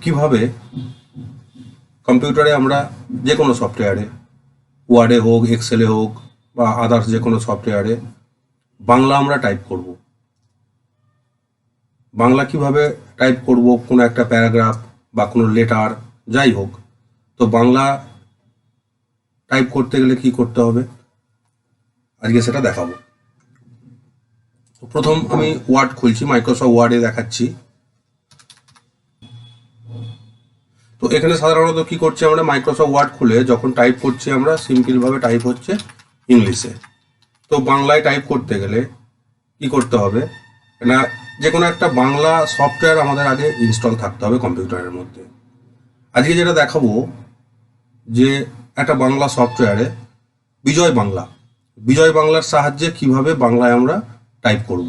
কিভাবে কম্পিউটারে আমরা যে কোনো সফটওয়্যারে, ওয়ার্ডে হোক, এক্সেলে হোক বা আদার্স যে কোনো সফটওয়্যারে বাংলা আমরা টাইপ করব। বাংলা কিভাবে টাইপ করব, কোনো একটা প্যারাগ্রাফ বা কোনো লেটার যাই হোক, তো বাংলা টাইপ করতে গেলে কি করতে হবে আজকে সেটা দেখাবো। প্রথম আমি ওয়ার্ড খুলছি, মাইক্রোসফট ওয়ার্ডে দেখাচ্ছি। তো এখানে সাধারণত কি করছি আমরা, মাইক্রোসফট ওয়ার্ড খুলে যখন টাইপ করছি আমরা সিম্পলভাবে টাইপ হচ্ছে ইংলিশে। তো বাংলায় টাইপ করতে গেলে কি করতে হবে না, যে কোনো একটা বাংলা সফটওয়্যার আমাদের আগে ইনস্টল থাকতে হবে কম্পিউটারের মধ্যে। আজকে যেটা দেখাবো যে একটা বাংলা সফটওয়্যারে বিজয় বাংলার সাহায্যে কিভাবে বাংলায় আমরা টাইপ করব।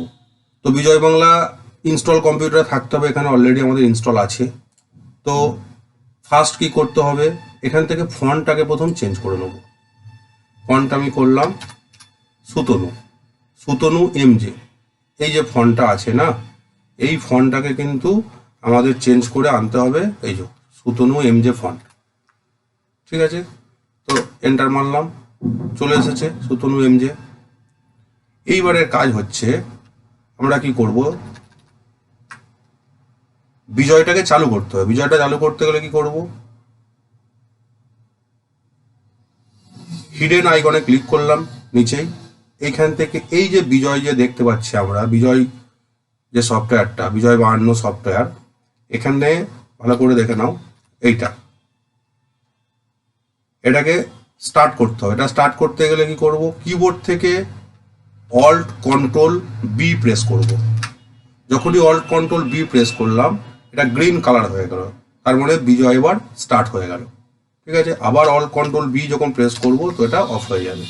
তো বিজয় বাংলা ইনস্টল কম্পিউটারে থাকতে হবে, এখানে অলরেডি আমাদের ইনস্টল আছে। তো ফার্স্ট কি করতে হবে, এখান থেকে ফন্টটাকে প্রথম চেঞ্জ করে নেব। ফন্ট আমি করলাম সুতনু এমজে। এই যে ফন্টটা আছে না, এই ফন্টটাকে কিন্তু আমাদের চেঞ্জ করে আনতে হবে। এই যে সুতনু এমজে ফন্ট, ঠিক আছে। তো এন্টার মারলাম, চলে এসেছে সুতনু এমজে। এইবারের কাজ হচ্ছে আমরা কি করব, বিজয়টাকে চালু করতে হবে। বিজয়টা চালু করতে গেলে কি করব, হিডেন আইকনে ক্লিক করলাম নিচেই। এইখান থেকে এই যে বিজয় যে দেখতে পাচ্ছি আমরা, বিজয় যে সফটওয়্যারটা, বিজয় 52 সফটওয়্যার, এখানে ভালো করে দেখে নাও। এটাকে স্টার্ট করতে হবে। এটা স্টার্ট করতে গেলে কি করব, কিবোর্ড থেকে অল্ট কন্ট্রোল বি প্রেস করব। যখনই অল্ট কন্ট্রোল বি প্রেস করলাম, এটা গ্রিন কালার হয়ে গেল, তার মানে বিজয় এবার স্টার্ট হয়ে গেল, ঠিক আছে। আবার অল্ট কন্ট্রোল বি যখন প্রেস করব তো এটা অফ হয়ে যাবে।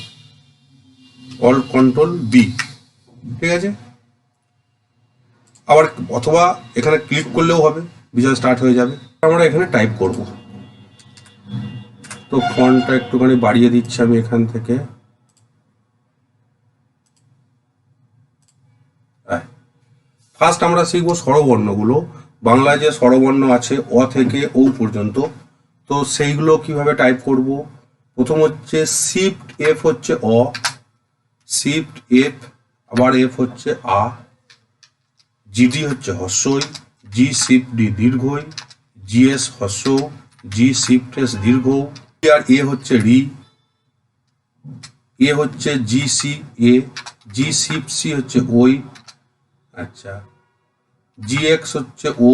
অল্ট কন্ট্রোল বি, ঠিক আছে। আবার অথবা এখানে ক্লিক করলেও হবে, বিজয় স্টার্ট হয়ে যাবে। আমরা এখানে টাইপ করব। তো ফন্টটা একটুখানি বাড়িয়ে দিচ্ছি আমি এখান থেকে। ফার্স্ট আমরা শিখবো স্বরবর্ণগুলো। বাংলায় যে স্বরবর্ণ আছে অ থেকে ও পর্যন্ত, তো সেইগুলো কিভাবে টাইপ করব। প্রথম হচ্ছে শিফট এফ হচ্ছে অ, শিফট এফ আবার এফ হচ্ছে আ, জিডি হচ্ছে হস্যই, জি শিফট ডি দীর্ঘই, জিএস হস্য, জি শিফট এস দীর্ঘ, আর এ হচ্ছে রি, এ হচ্ছে জি সি এ, জি শিফট সি হচ্ছে ওই, আচ্ছা, জি এক্স হচ্ছে ও,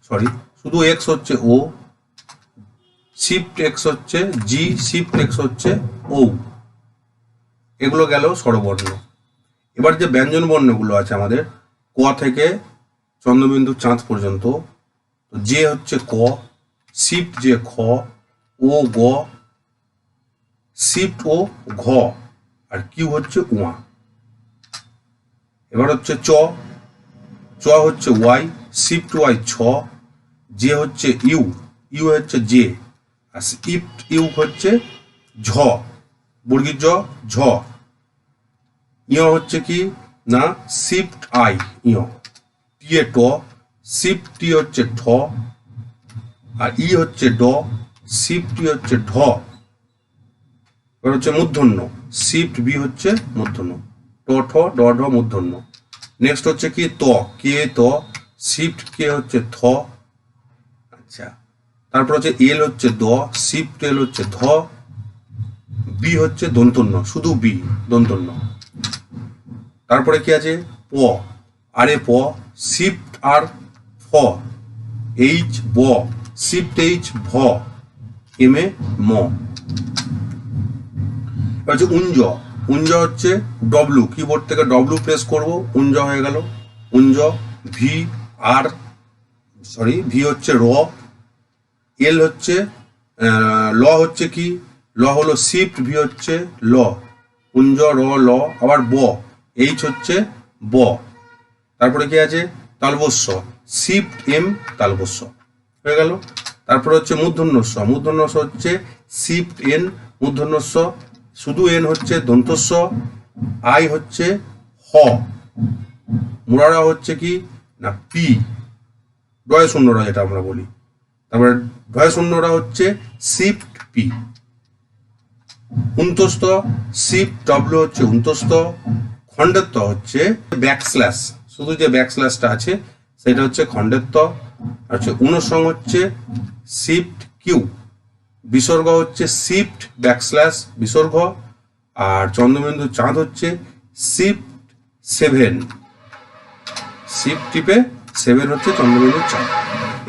সরি শুধু এক্স হচ্ছে ও, শিফট এক্স হচ্ছে জি, শিফট এক্স হচ্ছে ও। এগুলো গেল স্বরবর্ণ। এবার যে ব্যঞ্জন বর্ণগুলো আছে আমাদের, ক থেকে চন্দ্রবিন্দু চাঁদ পর্যন্ত, যে হচ্ছে ক, শিফট যে খ, ও গ, শিফট ও ঘ, আর কিউ হচ্ছে উয়া। এবার হচ্ছে চ, চ হচ্ছে ওয়াই, শিফট ওয়াই ছ, জে হচ্ছে ইউ, ইউ হচ্ছে জে, আর শিফট ইউ হচ্ছে ঝ, বর্গীর জ, ঝ। ইয় হচ্ছে কি না, শিফট আই ইয়, টি এ ট, শিফট টি হচ্ছে ঠ, আর ই হচ্ছে ড, শিফট টি হচ্ছে ঢ। এবার হচ্ছে মূর্ধন্য, শিফট বি হচ্ছে মূর্ধন্য, ট ঠ ড ঢ মূর্ধন্য। নেক্সট হচ্ছে কি ত, কে ত, শিফট কে হচ্ছে থ, আচ্ছা। তারপর হচ্ছে এল হচ্ছে দ, শিফট এল হচ্ছে ধ, বি হচ্ছে দন্তন্য, শুধু বি দন্তন্য। তারপরে কি আছে প, আর এ প, শিফট আর ফ, এইচ ব, শিফট এইচ ভ, এম এ ম। হচ্ছে উঞ্জ, উঞ্জ হচ্ছে ডব্লু, কিবোর্ড থেকে ডব্লু প্রেস করব, উঞ্জ হয়ে গেল উঞ্জ। ভি আর সরি ভি হচ্ছে র, এল হচ্ছে ল হচ্ছে কি, ল হলো শিফট, ভি হচ্ছে ল, উঞ্জ র ল, আবার ব, এইচ হচ্ছে ব। তারপরে কি আছে তালবস্য, শিফট এম তালবস্য হয়ে গেল। তারপরে হচ্ছে মূর্ধন্যস্ব, মূর্ধন্যস্ব হচ্ছে শিফট এন মূর্ধন্যস্ব, শুধু এন হচ্ছে দন্তস্ব, আই হচ্ছে হ, মুরারা হচ্ছে কি না পি, ডয় শূন্যরা যেটা আমরা বলি। তারপরে ঢয় শূন্যটা হচ্ছে শিফট পি, উন্তস্ত শিফট ডব্লিউ হচ্ছে উন্তস্ত, খণ্ডের ত হচ্ছে ব্যাকস্ল্যাশ, শুধু যে ব্যাকস্ল্যাশটা আছে সেটা হচ্ছে খণ্ডের ত, আর হচ্ছে অনুসং হচ্ছে শিফট কিউ, বিসর্গ হচ্ছে শিফট ব্যাকস্ল্যাশ বিসর্গ, আর চন্দ্রবিন্দু চাঁদ হচ্ছে শিফট 7, শিফট টিপে 7 হচ্ছে চন্দ্রবিন্দু চাঁদ।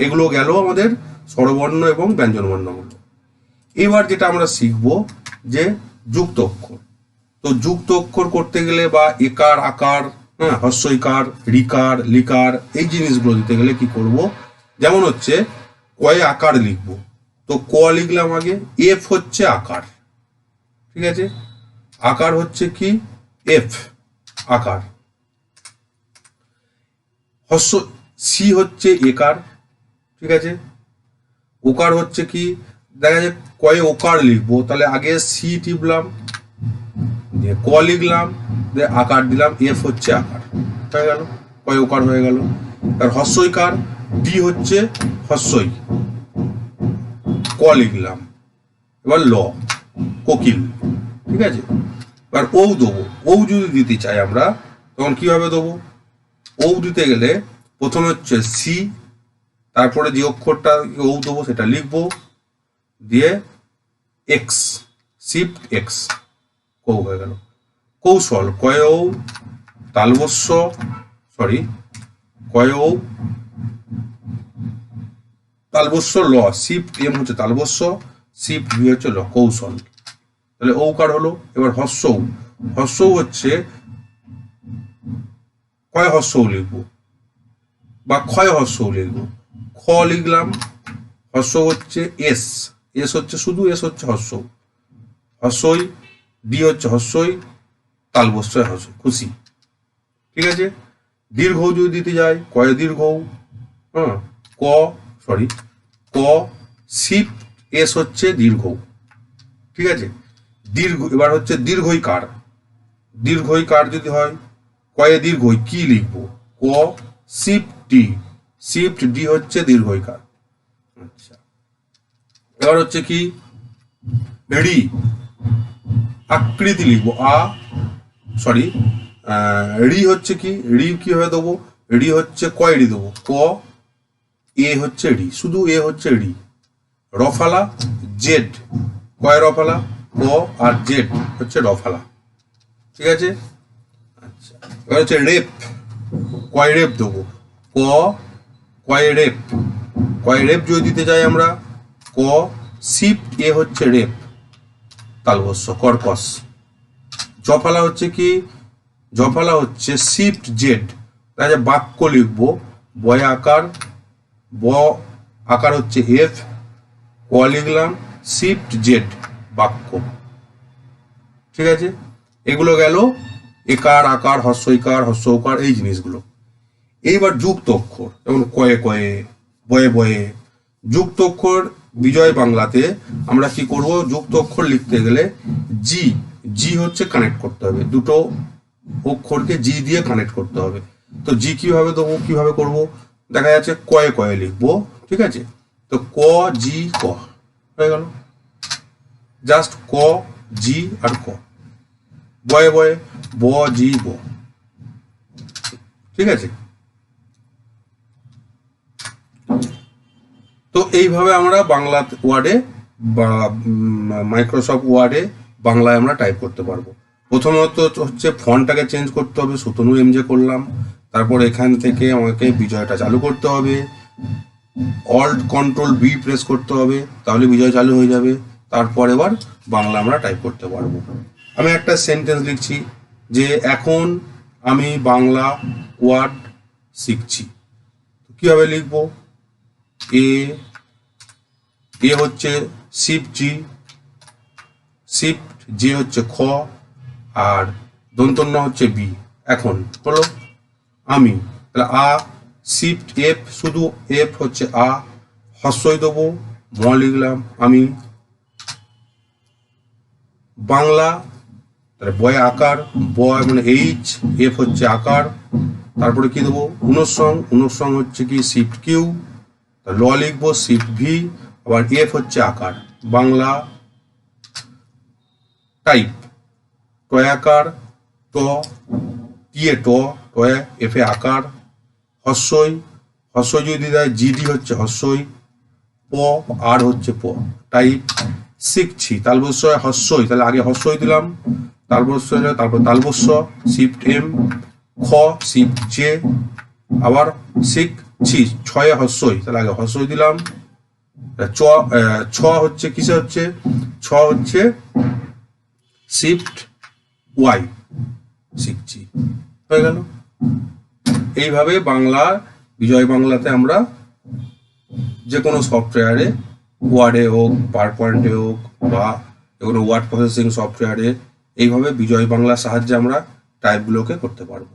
এগুলো গেল আমাদের স্বরবর্ণ এবং ব্যঞ্জনবর্ণগুলো। এবার যেটা আমরা শিখব যে যুক্ত অক্ষর। তো যুক্ত অক্ষর করতে গেলে বা একার আকার, হ্যাঁ, হস্যইকার, রিকার, লিকার, এই জিনিসগুলো দিতে গেলে কি করব, যেমন হচ্ছে কয়ে আকার লিখব, তো ক লিখলাম আগে, এফ হচ্ছে আকার, ঠিক আছে, আকার হচ্ছে কি এফ আকার, হস্য সি হচ্ছে একার, ঠিক আছে, ওকার হচ্ছে কি, দেখা যায় কয়ে ওকার লিখবো, তাহলে আগে সি টিপলাম, দিয়ে ক লিখলাম, দিয়ে আকার দিলাম, এফ হচ্ছে আকার, হয়ে গেল, কয়ে ওকার হয়ে গেল। আর হস্যইকার ডি হচ্ছে হস্যই, ক লিখলাম, এবার ল কোকিল, ঠিক আছে। এবার ও দেবো, ও যদি দিতে চাই আমরা তখন কিভাবে দেবো, ও দিতে গেলে প্রথমে হচ্ছে সি, তারপরে যে অক্ষরটা ও দেবো সেটা লিখবো, দিয়ে এক্স, শিফট এক্স, কৌ হয়ে গেল। কৌশল কয়ও তালবস্য, সরি কয়ও তালবস্য ল, শিফট এম হচ্ছে তালবস্য, শিফট ভি হচ্ছে ল, কৌশল, তাহলে ঔকার হলো। এবার হস্যৌ, হস্যৌ হচ্ছে কয় হস্যৌ লিখবো বা ক্ষয় হস্যৌ লিখবো, খ লিখলাম, হস্য হচ্ছে এস, এস হচ্ছে শুধু এস হচ্ছে হস্যৌ, হস্যই, ডি হচ্ছে হস্যই, তালবস্যই হস্য, খুশি, ঠিক আছে। দীর্ঘ যদি দিতে যাই, কয়ে দীর্ঘ, হ্যাঁ, ক সরি ক শিফট এস হচ্ছে দীর্ঘ, ঠিক আছে। দীর্ঘ এবার হচ্ছে দীর্ঘইকার, দীর্ঘইকার যদি হয় কয়ে দীর্ঘই কি লিখবো, ক শিফট ডি, শিফট ডি হচ্ছে দীর্ঘইকার। আচ্ছা, এবার হচ্ছে কি রি, আকৃতি লিখবো, সরি রি হচ্ছে কি, রি কিভাবে দেবো, রি হচ্ছে কয় রি দেবো, ক এ হচ্ছে রি, শুধু এ হচ্ছে রি। রফালা জেড, কয় রফালা, ক আর জেড হচ্ছে রফালা, ঠিক আছে। আচ্ছা, এবার হচ্ছে রেপ, কয় রেপ দেবো, ক কয় রেপ, কয় রেপ যদি দিতে চাই আমরা, ক শিফট এ হচ্ছে রেপ, তালবস্য কর্কশ। জফালা হচ্ছে কি, জফালা হচ্ছে শিফট জেড, তাহলে বাক্য লিখবো, বয় আকার, ব আকার হচ্ছে এফ, ক লিখলাম, শিফট জেড বাক্য, ঠিক আছে। এগুলো গেল একার আকার হস্যইকার হস্যৌকার এই জিনিসগুলো। এইবার যুক্ত অক্ষর, যেমন কয়ে কয়ে, বয়ে বয়ে, যুক্ত অক্ষর বিজয় বাংলাতে আমরা কি করব, যুক্ত অক্ষর লিখতে গেলে জি, জি হচ্ছে কানেক্ট করতে হবে, দুটো অক্ষরকে জি দিয়ে কানেক্ট করতে হবে। তো জি কিভাবে দেবো, কিভাবে করব, দেখা যাচ্ছে কয়ে কয়ে লিখবো, ঠিক আছে, তো ক জি ক হয়ে গেল, জাস্ট ক জি আর ক। বয়ে বয়ে, ব জি ব, ঠিক আছে। তো এইভাবে আমরা বাংলা ওয়ার্ডে বা মাইক্রোসফট ওয়ার্ডে বাংলায় আমরা টাইপ করতে পারবো। প্রথমত হচ্ছে ফন্টটাকে চেঞ্জ করতে হবে, সুতনু এমজে করলাম, তারপর এখান থেকে আমাকে বিজয়টা চালু করতে হবে, অল্ট কন্ট্রোল বি প্রেস করতে হবে, তাহলে বিজয় চালু হয়ে যাবে। তারপর এবার বাংলা আমরা টাইপ করতে পারবো। আমি একটা সেন্টেন্স লিখছি যে এখন আমি বাংলা ওয়ার্ড শিখছি, কিভাবে লিখবো, এ এ হচ্ছে শিফট জি, শিফট জে হচ্ছে খ, আর দন্তন্য হচ্ছে বি, এখন হলো আমি, তাহলে আ, শিফট এফ, শুধু এফ হচ্ছে আ, হস্যই দেবো, ম লিখলাম আমি, বাংলা, তাহলে বয় আকার, বয় মানে এইচ, এফ হচ্ছে আকার, তারপরে কি দেবো, অনুসং, অনুসং হচ্ছে কি শিফট কিউ, ল লিখবো, শিফট ভি, আবার এফ হচ্ছে আকার, বাংলা টাইপ, টয়াকার, ট, টিয়ে ট, টয়ে এফে আকার, হস্যই, হস্যই যদি দেয় জিডি হচ্ছে হস্যই, প আর হচ্ছে প, টাইপ, শিখছি, তালবস্য হস্যই, তাহলে আগে হস্যই দিলাম, তালবস্য তারপর তালবস্য, শিফট এম, খ, শিফট জে, আবার শিখছি, ছয়ে হস্যই, তাহলে আগে হস্যই দিলাম, চ, ছ হচ্ছে কিসে হচ্ছে, ছ হচ্ছে শিফট ওয়াই, শিখছি, হয়ে গেল। এইভাবে বাংলা বিজয় বাংলাতে আমরা যে কোনো সফটওয়্যারে, ওয়ার্ডে হোক, পাওয়ার পয়েন্টে হোক, বা কোনো ওয়ার্ড প্রসেসিং সফটওয়্যারে, এইভাবে বিজয় বাংলার সাহায্যে আমরা টাইপগুলোকে করতে পারবো।